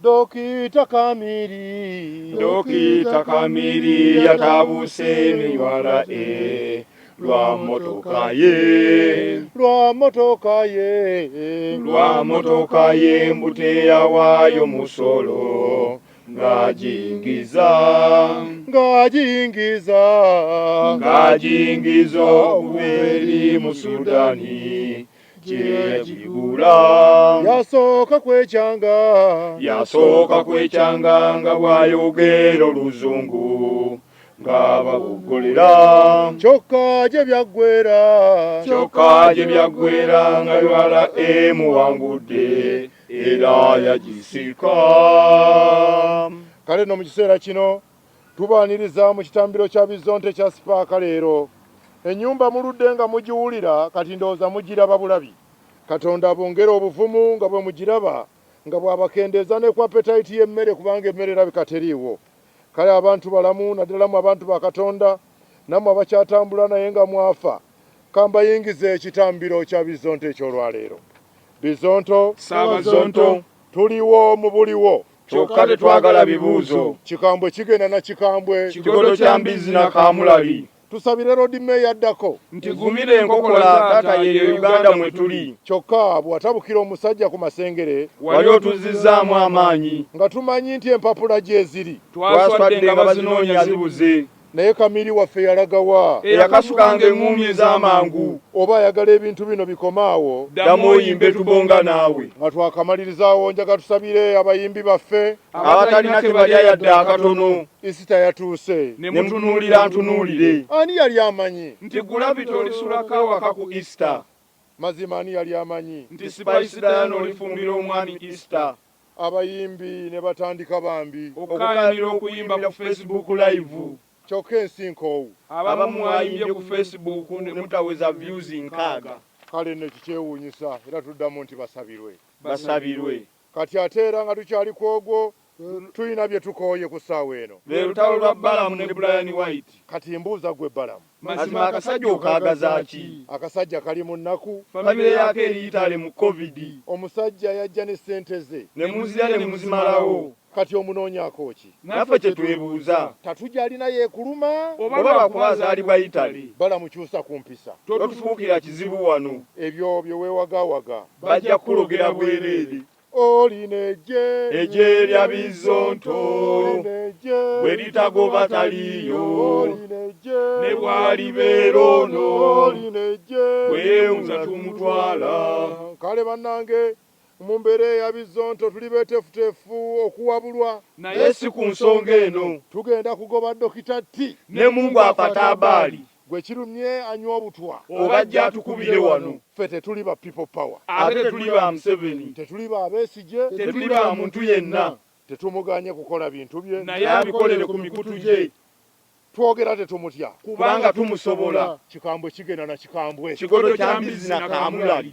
Dokita Kamili, Dokita Kamili yatabuse ne URA lwa motoka ye mbute yawayo musolo ngajingiza uberi mu Sudani Jigula yasoka kwechanga nga bwayogera oluzungu ngababugolera kyokka gye byaggwera nga URA muwangudde era yagisika. Kale no mu kiseera kino tubaaniriza mu kitambiro kya Bizonte kya Sipaaka leero. Ennyumba muludde nga mugiwulira kati ndowooza mugiraba bulabi. Katonda bongera obuvumu nga bwe mugiraba nga bw'abakendeeza ne ku appetite y'emmere kubanga emmere erabika teriiwo. Kale abantu balamu naddala mu abantu ba Katonda nammwe abakyatambula naye nga mwafa kambayingize ekitambiro kya Bizonte eky'olwaleero. Bizonto Saabazonto tuliwo mu buliwo kyokka tetwagala bibuuzo. Kikambwe kigenda na kikambwe Kigodo kya mbizi na Kamulali. Tusabire Road Mayor addako Nti gumira enkokola taata ye Uganda mwe tuli. kyokka bw'atabukira omusajja ku masengere Wali otuzizzaamu amaanyi. nga tumanyi nti empapula gye ziri. Twaswadde nga bazinoonya zibuze. Naye Kamili waffe yalagawa Eyakasukanga eŋŋumi ez'amangu. oba ayagala ebintu bino bikomaawo Ddamu oyimbe tubonga naawe. nga twakamalirizawo njaga tusabire abayimbi baffe Abatalina tebalya yadde akatono. Isita yatuuse. Ne mutunuulira ntunuulire. Ani yali amanyi? Nti gulabita olisulako awaka ku Easter. Mazima ani yali amanyi? Nti Spice Diana olifumbira omwami Easter. Abayimbi ne batandika bambi Okayanira okuyimba ku Facebook live. kyokka ensinkoowu. Abamu ayimbye ku Facebook ne mutaweza views 6. Kale ne kikyewuunyisa era tuddamu nti Basabirwe. kati ate era nga tukyali ku ogwo tulina bye tukooye ku ssaawa eno. Lwe lutalo lwa Balamu ne Brian White. Kati mbuuza gwe Balamu, Mazima akasajja okaagaza ki? akasajja kali mu nnaku, Famire yake eriyitale mu Covid. omusajja yajja ne ssente ze, Ne muzirya ne muzimalawo. kati omunoonyaako ki? Naffe kye twebuuza. Tatujja alina yeekuluma? Oba lwakuba azaalibwa Italy. Balamu kyusa ku mpisa. Totufuukira kizibu wano. Ebyo bye weewagaawaga. Bajja kulogera bwereere. Olina ejje, Ejje lya Bizonto. olina ejje, Bwe litagoba taliyo. olina ejje, Ne bw'alibeera ono. olina ejje, Bwewuza tumutwala. Kale bannange mu mbeera eya Bizonto tuli beeteefuteefu okuwabulwa. Naye si ku nsonga eno. Tugenda kugoba Dokita T. Ne Mungu afata abaali. Gwe kirumye anywa obutwa. Oba ajja atukubire wano. Ffe tetuli ba people power. Ate tetuli ba Museveni. Tetuli ba Besigye. Tetuli ba muntu yenna. Tetumuganye kukola bintu bye. Naye abikolere ku mikutu gye. Twogera tetumutya. Kubanga tumusobola. Kikambwe kigenda na kikambwe. Kigodo kya mbizi na Kamulali.